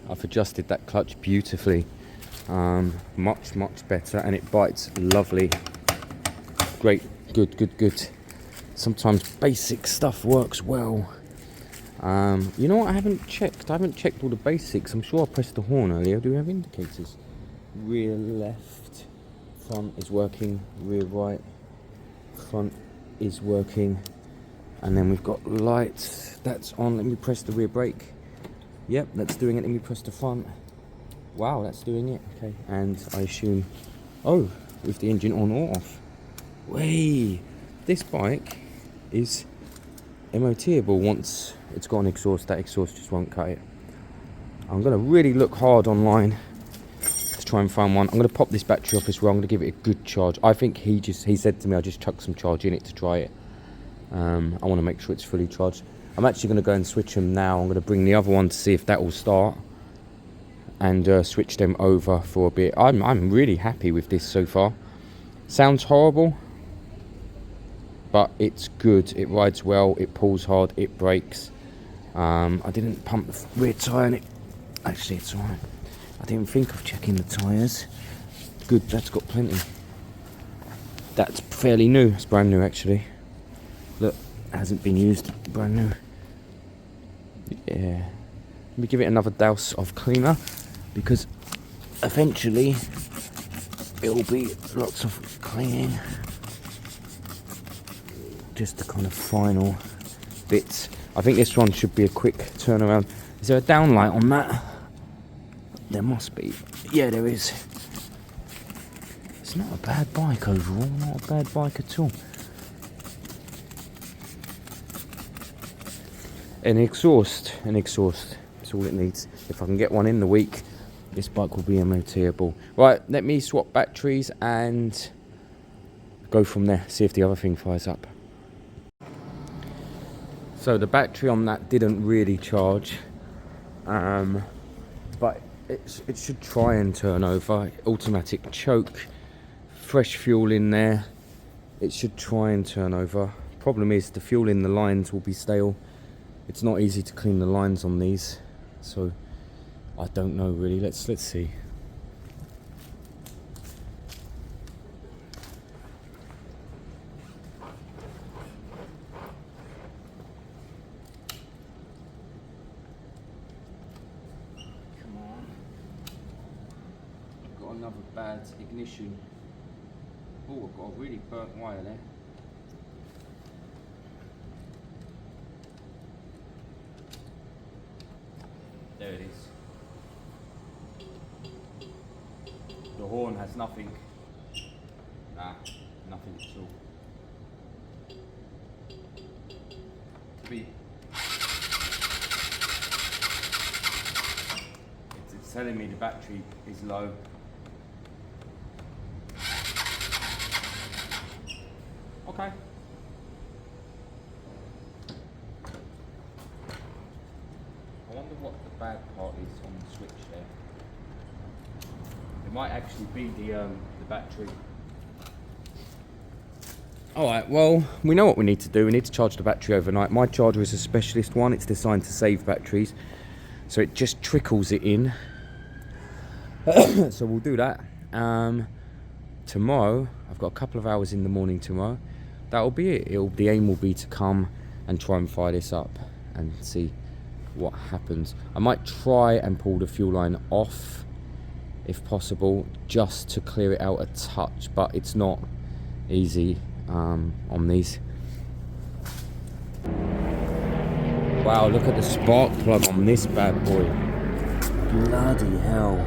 I've adjusted that clutch beautifully. Much better, and it bites lovely. Great, good. Sometimes basic stuff works well. You know what, I haven't checked all the basics. I'm sure I pressed the horn earlier. Do we have indicators? Rear left, front is working, rear right, front is working, and then we've got lights, that's on. Let me press the rear brake. Yep, that's doing it. Let me press the front. Wow, that's doing it. Okay, and I assume, oh, with the engine on or off. Way, this bike is MOTable once it's got an exhaust. That exhaust just won't cut it. I'm going to really look hard online to try and find one. I'm going to pop this battery off as well. I'm going to give it a good charge. I think he said to me I just chuck some charge in it to try it. I want to make sure it's fully charged. I'm actually going to go and switch them now. I'm going to bring the other one to see if that will start, and switch them over for a bit. I'm really happy with this so far. Sounds horrible, but it's good. It rides well, it pulls hard, it brakes. I didn't pump the rear tyre in it. Actually, it's alright. I didn't think of checking the tyres. Good, that's got plenty. That's fairly new. It's brand new actually. Look, hasn't been used, brand new. Yeah. Let me give it another douse of cleaner, because eventually it'll be lots of cleaning. Just the kind of final bits. I think this one should be a quick turnaround. Is there a downlight on that? There must be. Yeah, there is. It's not a bad bike overall, not a bad bike at all. An exhaust, that's all it needs. If I can get one in the week, this bike will be MOTable. Right, let me swap batteries and go from there, see if the other thing fires up. So the battery on that didn't really charge, but it should try and turn over. Automatic choke, fresh fuel in there, it should try and turn over. Problem is the fuel in the lines will be stale. It's not easy to clean the lines on these, so I don't know really. Let's see. Come on. I've got another bad ignition. Oh, I've got a really burnt wire there. There it is. The horn has nothing. Nah, nothing at all. Beep. It's telling me the battery is low. Okay. I wonder what the bad part is on the switch there. It might actually be the battery. Alright, well, we know what we need to do. We need to charge the battery overnight. My charger is a specialist one. It's designed to save batteries, so it just trickles it in. So we'll do that. Tomorrow, I've got a couple of hours in the morning tomorrow. That'll be it. The aim will be to come and try and fire this up and see what happens. I might try and pull the fuel line off if possible, just to clear it out a touch, but it's not easy on these. Wow, look at the spark plug on this bad boy. Bloody hell.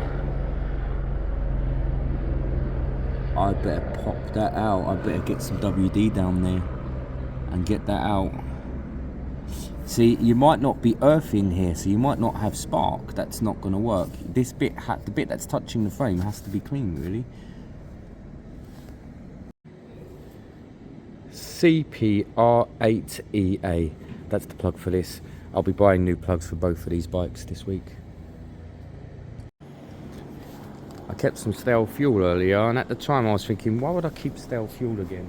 I better pop that out. I better get some WD down there and get that out. See, you might not be earthing here, so you might not have spark. That's not going to work. This bit, the bit that's touching the frame, has to be clean, really. CPR8EA. That's the plug for this. I'll be buying new plugs for both of these bikes this week. I kept some stale fuel earlier, and at the time I was thinking, why would I keep stale fuel again?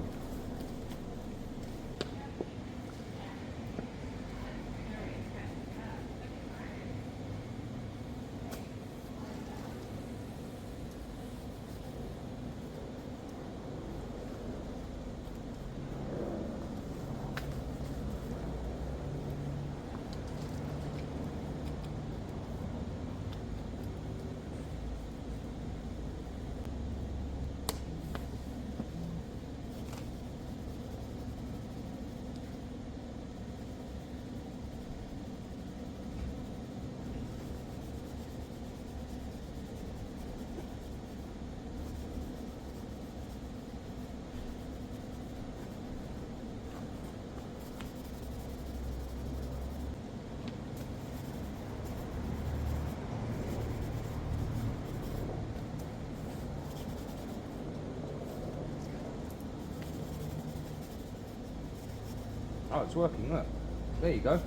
Oh, it's working, look. There you go.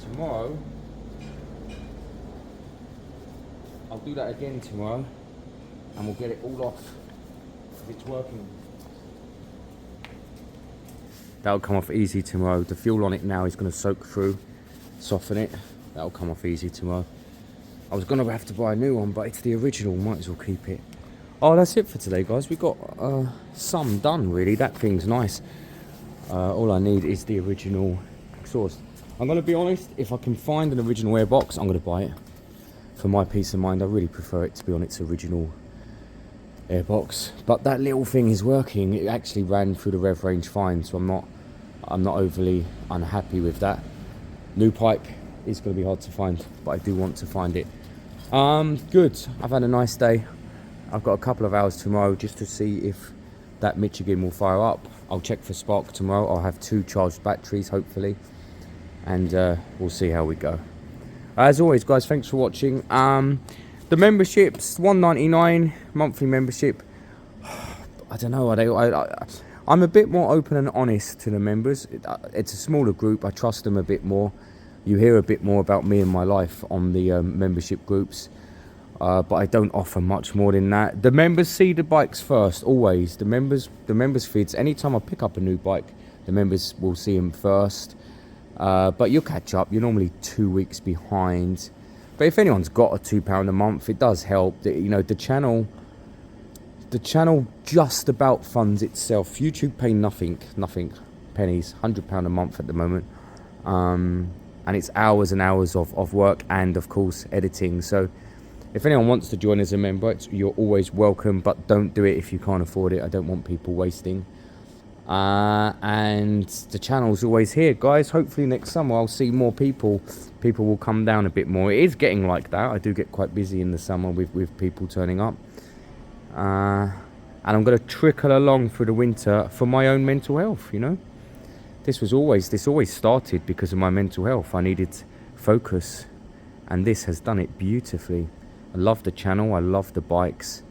Tomorrow, I'll do that again tomorrow, and we'll get it all off if it's working. That'll come off easy tomorrow. The fuel on it now is going to soak through, soften it. That'll come off easy tomorrow. I was going to have to buy a new one, but it's the original. Might as well keep it. Oh, that's it for today, guys. We got some done, really. That thing's nice. All I need is the original exhaust. I'm going to be honest, if I can find an original airbox, I'm going to buy it. For my peace of mind, I really prefer it to be on its original airbox. But that little thing is working. It actually ran through the rev range fine, so I'm not overly unhappy with that. New pipe is going to be hard to find, but I do want to find it. Good. I've had a nice day. I've got a couple of hours tomorrow just to see if that Michigan will fire up. I'll check for spark tomorrow. I'll have 2 charged batteries, hopefully, and we'll see how we go. As always, guys, thanks for watching. The membership's $1.99 monthly membership. I don't know. I'm a bit more open and honest to the members. It's a smaller group. I trust them a bit more. You hear a bit more about me and my life on the membership groups. But I don't offer much more than that. The members see the bikes first, always. The members feeds. Anytime I pick up a new bike, the members will see them first. But you'll catch up. You're normally 2 weeks behind. But if anyone's got a £2 a month, it does help. The channel just about funds itself. YouTube pay nothing, pennies, £100 a month at the moment. And it's hours and hours of work and, of course, editing. So if anyone wants to join as a member, you're always welcome, but don't do it if you can't afford it. I don't want people wasting. And the channel's always here, guys. Hopefully next summer I'll see more people. People will come down a bit more. It is getting like that. I do get quite busy in the summer with people turning up. And I'm going to trickle along through the winter for my own mental health, This always started because of my mental health. I needed focus, and this has done it beautifully. I love the channel. I love the bikes.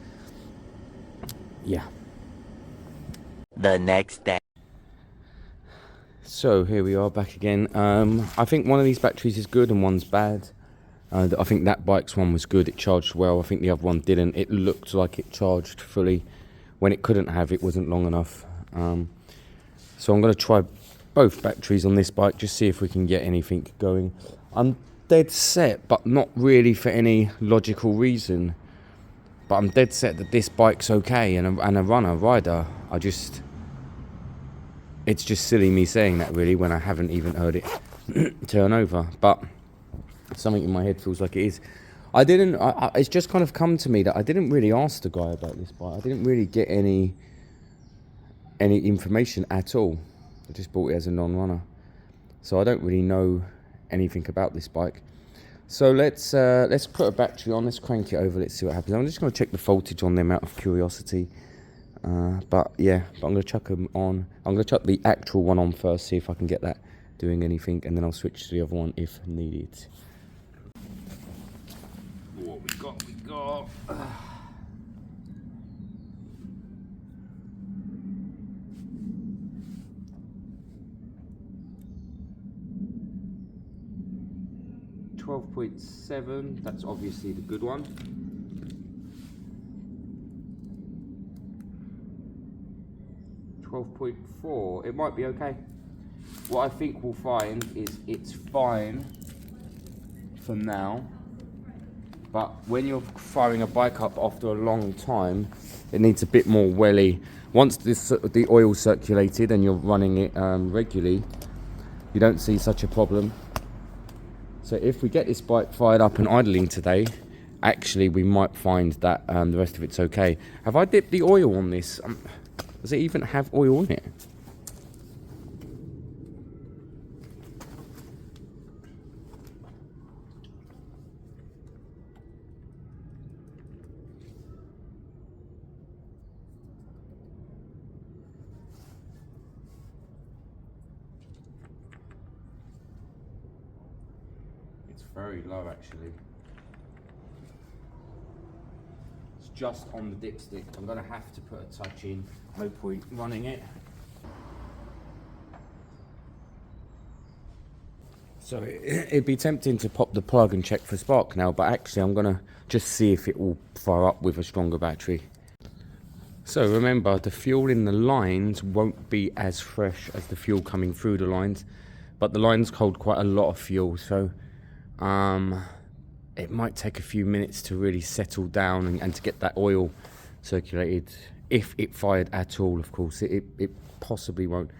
Yeah. The next day. So here we are back again. I think one of these batteries is good and one's bad. I think that bike's one was good. It charged well. I think the other one didn't. It looked like it charged fully when it couldn't have. It wasn't long enough. So I'm going to try both batteries on this bike, just see if we can get anything going. I'm dead set, but not really for any logical reason. But I'm dead set that this bike's okay, and a rider. It's just silly me saying that, really, when I haven't even heard it turn over. But something in my head feels like it is. It's just kind of come to me that I didn't really ask the guy about this bike. I didn't really get any information at all. I just bought it as a non-runner, so I don't really know anything about this bike. So let's put a battery on. Let's crank it over. Let's see what happens. I'm just going to check the voltage on them out of curiosity. But I'm going to chuck them on. I'm going to chuck the actual one on first, see if I can get that doing anything, and then I'll switch to the other one if needed. What we got? 12.7, that's obviously the good one. 12.4, it might be okay. What I think we'll find is it's fine for now, but when you're firing a bike up after a long time, it needs a bit more welly. Once the oil circulated and you're running it regularly, you don't see such a problem. So if we get this bike fired up and idling today, actually we might find that the rest of it's okay. Have I dipped the oil on this? Does it even have oil in it? It's very low, actually. just on the dipstick. I'm going to have to put a touch in. No point running it. So it'd be tempting to pop the plug and check for spark now, but actually I'm going to just see if it will fire up with a stronger battery. So remember, the fuel in the lines won't be as fresh as the fuel coming through the lines, but the lines hold quite a lot of fuel, so it might take a few minutes to really settle down and to get that oil circulated. If it fired at all, of course, it possibly won't.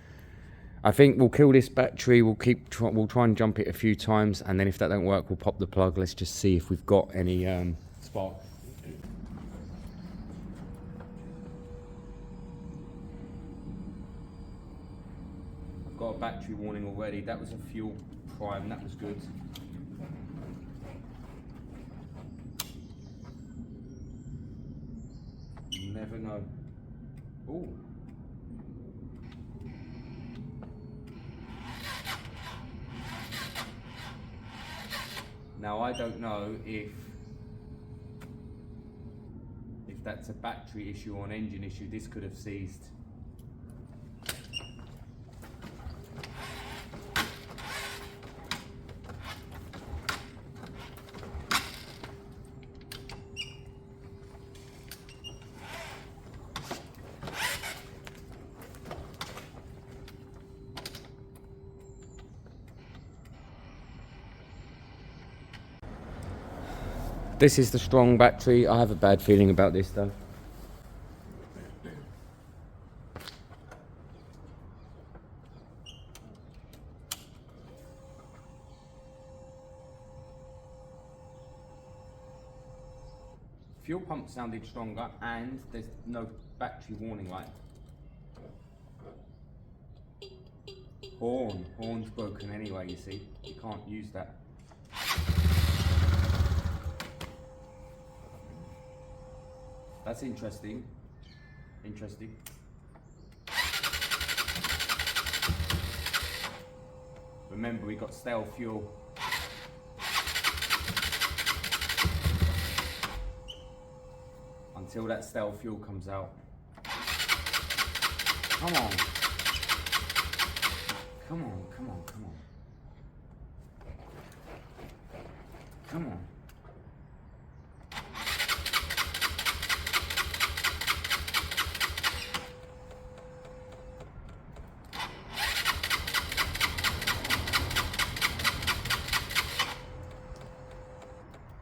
I think we'll kill this battery, we'll try and jump it a few times, and then if that don't work, we'll pop the plug. Let's just see if we've got any spark. I've got a battery warning already. That was a fuel prime, that was good. You never know. Ooh. Now I don't know if that's a battery issue or an engine issue. This could have seized. This is the strong battery. I have a bad feeling about this though. Fuel pump sounded stronger and there's no battery warning light. Horn's broken anyway, you see. You can't use that. That's interesting. Interesting. Remember, we got stale fuel. Until that stale fuel comes out. Come on. Come on, come on, come on. Come on.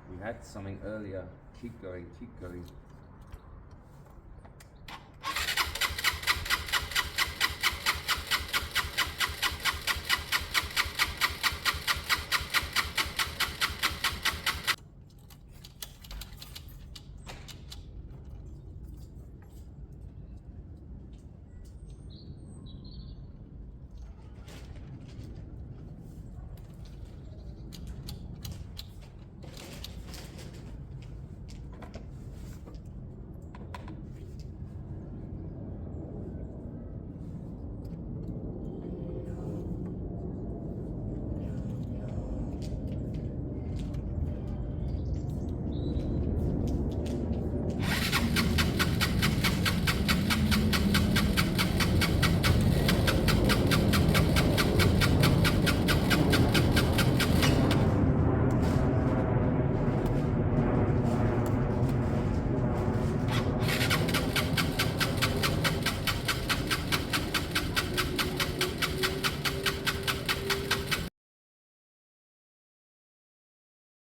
We had something earlier. Keep going, keep going.